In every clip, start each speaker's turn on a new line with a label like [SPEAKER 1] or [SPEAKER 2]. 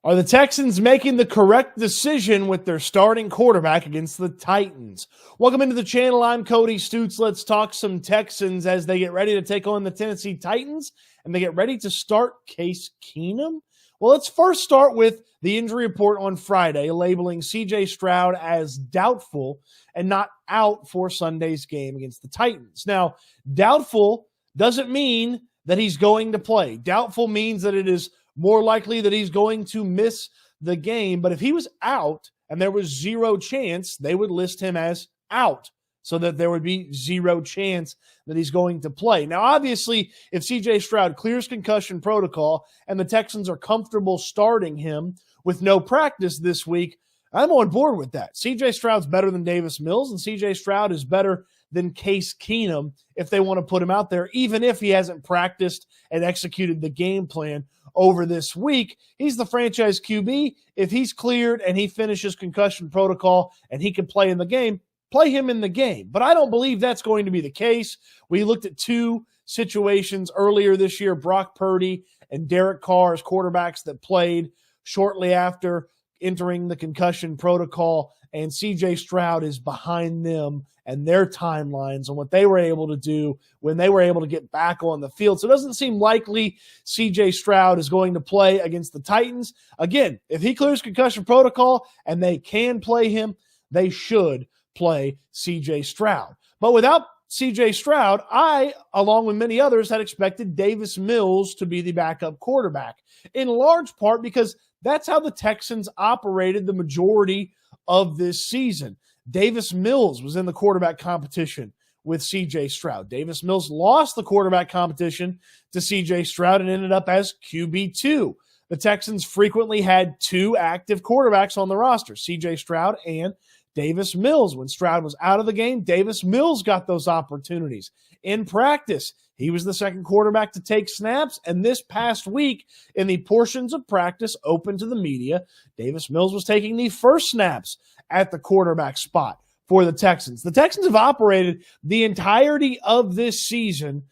[SPEAKER 1] Are the Texans making the correct decision with their starting quarterback against the Titans? Welcome into the channel. I'm Cody Stoots. Let's talk some Texans as they get ready to take on the Tennessee Titans and they get ready to start Case Keenum. Well, let's first start with the injury report on Friday, labeling C.J. Stroud as doubtful and not out for Sunday's game against the Titans. Now, doubtful doesn't mean that he's going to play. Doubtful means that it is more likely that he's going to miss the game. But if he was out and there was zero chance, they would list him as out so that there would be zero chance that he's going to play. Now, obviously, if C.J. Stroud clears concussion protocol and the Texans are comfortable starting him with no practice this week, I'm on board with that. C.J. Stroud's better than Davis Mills, and C.J. Stroud is better than Case Keenum if they want to put him out there, even if he hasn't practiced and executed the game plan over this week. He's the franchise QB. If he's cleared and he finishes concussion protocol and he can play in the game, play him in the game. But I don't believe that's going to be the case. We looked at two situations earlier this year, Brock Purdy and Derek Carr as quarterbacks that played shortly after entering the concussion protocol, and C.J. Stroud is behind them and their timelines on what they were able to do when they were able to get back on the field. So it doesn't seem likely C.J. Stroud is going to play against the Titans. Again, if he clears concussion protocol and they can play him, they should play C.J. Stroud. But without C.J. Stroud, I, along with many others, had expected Davis Mills to be the backup quarterback, in large part because that's how the Texans operated the majority of this season. Davis Mills was in the quarterback competition with C.J. Stroud. Davis Mills lost the quarterback competition to C.J. Stroud and ended up as QB2. The Texans frequently had two active quarterbacks on the roster, C.J. Stroud and Davis Mills. When Stroud was out of the game, Davis Mills got those opportunities. In practice, he was the second quarterback to take snaps, and this past week, in the portions of practice open to the media, Davis Mills was taking the first snaps at the quarterback spot for the Texans. The Texans have operated the entirety of this season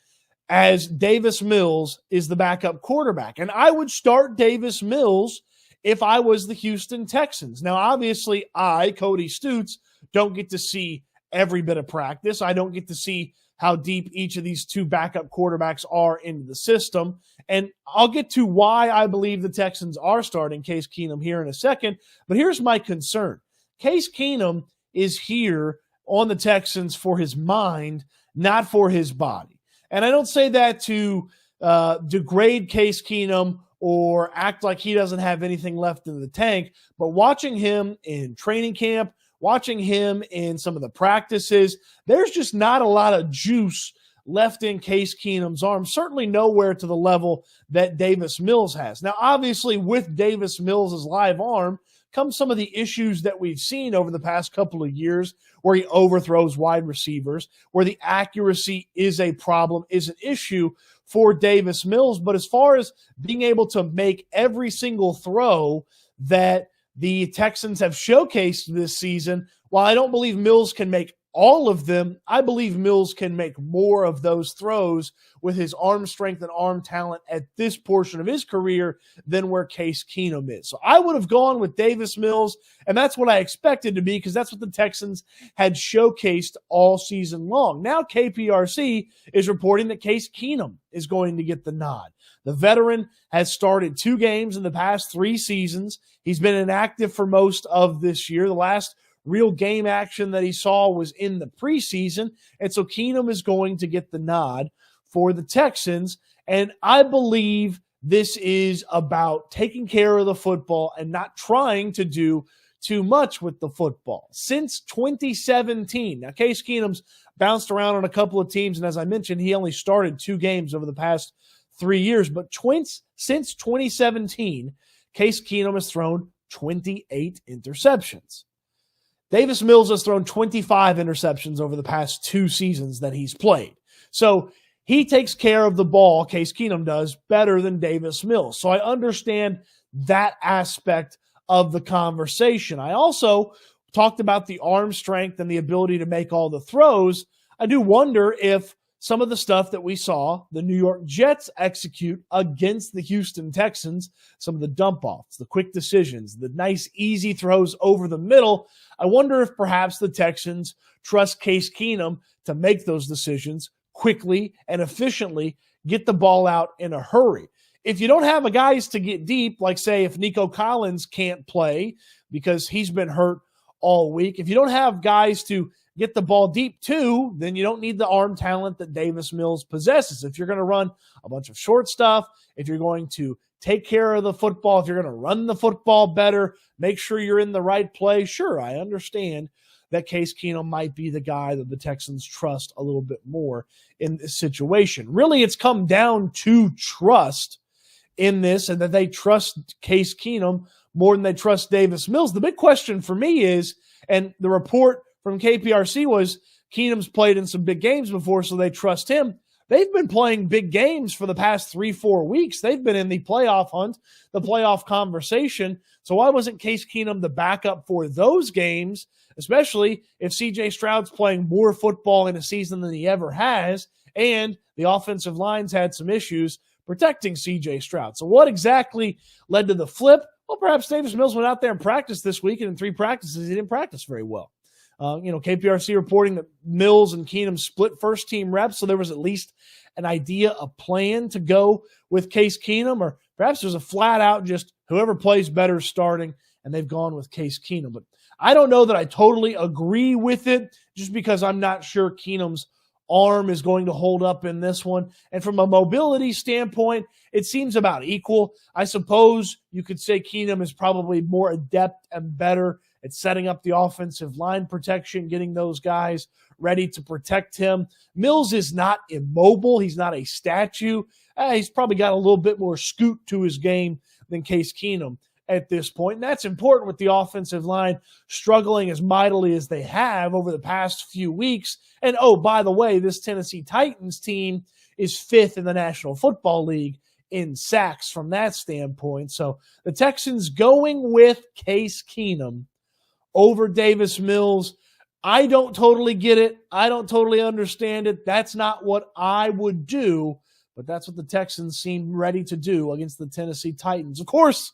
[SPEAKER 1] as Davis Mills is the backup quarterback, and I would start Davis Mills if I was the Houston Texans. Now, obviously, I, Cody Stoots, don't get to see every bit of practice. I don't get to see how deep each of these two backup quarterbacks are into the system. And I'll get to why I believe the Texans are starting Case Keenum here in a second. But here's my concern. Case Keenum is here on the Texans for his mind, not for his body. And I don't say that to degrade Case Keenum or act like he doesn't have anything left in the tank, but watching him in training camp, watching him in some of the practices, there's just not a lot of juice left in Case Keenum's arm, certainly nowhere to the level that Davis Mills has. Now, obviously, with Davis Mills' live arm comes some of the issues that we've seen over the past couple of years where he overthrows wide receivers, where the accuracy is a problem, is an issue for Davis Mills. But as far as being able to make every single throw that the Texans have showcased this season, while I don't believe Mills can make all of them, I believe Mills can make more of those throws with his arm strength and arm talent at this portion of his career than where Case Keenum is. So I would have gone with Davis Mills, and that's what I expected to be because that's what the Texans had showcased all season long. Now KPRC is reporting that Case Keenum is going to get the nod. The veteran has started 2 games in the past 3 seasons. He's been inactive for most of this year. The last real game action that he saw was in the preseason, and so Keenum is going to get the nod for the Texans, and I believe this is about taking care of the football and not trying to do too much with the football. Since 2017, now Case Keenum's bounced around on a couple of teams, and as I mentioned, he only started 2 games over the past 3 years, but since 2017, Case Keenum has thrown 28 interceptions. Davis Mills has thrown 25 interceptions over the past 2 seasons that he's played. So he takes care of the ball, Case Keenum does, better than Davis Mills. So I understand that aspect of the conversation. I also talked about the arm strength and the ability to make all the throws. I do wonder if some of the stuff that we saw the New York Jets execute against the Houston Texans, some of the dump-offs, the quick decisions, the nice, easy throws over the middle. I wonder if perhaps the Texans trust Case Keenum to make those decisions quickly and efficiently, get the ball out in a hurry. If you don't have a guys to get deep, like say if Nico Collins can't play because he's been hurt all week, if you don't have guys to get the ball deep too, then you don't need the arm talent that Davis Mills possesses. If you're going to run a bunch of short stuff, if you're going to take care of the football, if you're going to run the football better, make sure you're in the right play. Sure, I understand that Case Keenum might be the guy that the Texans trust a little bit more in this situation. Really, it's come down to trust in this, and that they trust Case Keenum more than they trust Davis Mills. The big question for me is, and the report from KPRC was Keenum's played in some big games before, so they trust him. They've been playing big games for the past 3-4 weeks. They've been in the playoff hunt, the playoff conversation. So why wasn't Case Keenum the backup for those games, especially if C.J. Stroud's playing more football in a season than he ever has, and the offensive line's had some issues protecting C.J. Stroud? So what exactly led to the flip? Well, perhaps Davis Mills went out there and practiced this week, and in 3 practices, he didn't practice very well. KPRC reporting that Mills and Keenum split first-team reps, so there was at least an idea, a plan to go with Case Keenum, or perhaps there's a flat-out just whoever plays better starting, and they've gone with Case Keenum. But I don't know that I totally agree with it, just because I'm not sure Keenum's arm is going to hold up in this one. And from a mobility standpoint, it seems about equal. I suppose you could say Keenum is probably more adept and better at setting up the offensive line protection, getting those guys ready to protect him. Mills is not immobile. He's not a statue. He's probably got a little bit more scoot to his game than Case Keenum at this point. And that's important with the offensive line struggling as mightily as they have over the past few weeks. And, oh, by the way, this Tennessee Titans team is 5th in the National Football League in sacks from that standpoint. So the Texans going with Case Keenum over Davis Mills. I don't totally get it. I don't totally understand it. That's not what I would do, but that's what the Texans seem ready to do against the Tennessee Titans. Of course,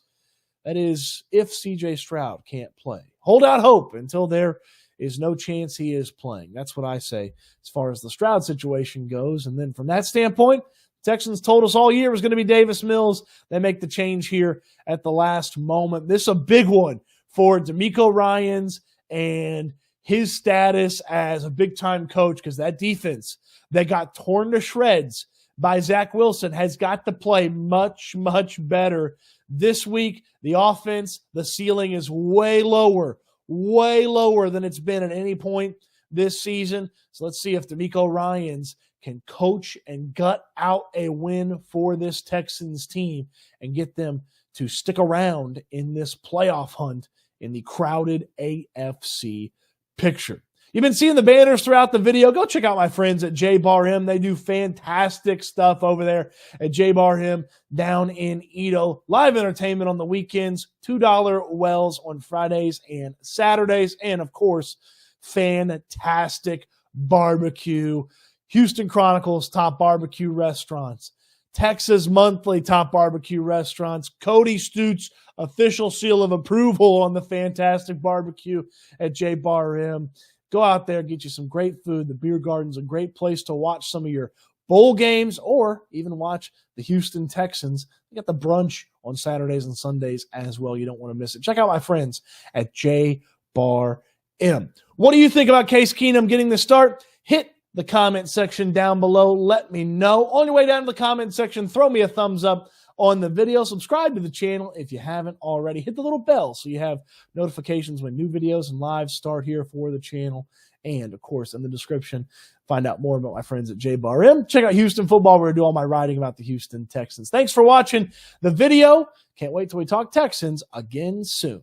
[SPEAKER 1] that is if C.J. Stroud can't play. Hold out hope until there is no chance he is playing. That's what I say as far as the Stroud situation goes. And then from that standpoint, Texans told us all year it was going to be Davis Mills. They make the change here at the last moment. This is a big one for DeMeco Ryans and his status as a big-time coach, because that defense that got torn to shreds by Zach Wilson has got to play much, much better this week. The offense, the ceiling is way lower than it's been at any point this season. So let's see if DeMeco Ryans can coach and gut out a win for this Texans team and get them to stick around in this playoff hunt in the crowded AFC picture. You've been seeing the banners throughout the video. Go check out my friends at J-Bar-M. They do fantastic stuff over there at J-Bar-M down in Edo. Live entertainment on the weekends, $2 wells on Fridays and Saturdays, and, of course, fantastic barbecue. Houston Chronicles top barbecue restaurants. Texas Monthly top barbecue restaurants. Cody Stoots official seal of approval on the fantastic barbecue at J-Bar-M. Go out there, get you some great food. The Beer Garden's a great place to watch some of your bowl games or even watch the Houston Texans. You got the brunch on Saturdays and Sundays as well. You don't want to miss it. Check out my friends at J-Bar-M. What do you think about Case Keenum getting the start? Hit the comment section down below. Let me know. On your way down to the comment section, throw me a thumbs up on the video. Subscribe to the channel if you haven't already. Hit the little bell so you have notifications when new videos and lives start here for the channel. And, of course, in the description, find out more about my friends at J-Bar-M. Check out Houston Football, where I do all my writing about the Houston Texans. Thanks for watching the video. Can't wait till we talk Texans again soon.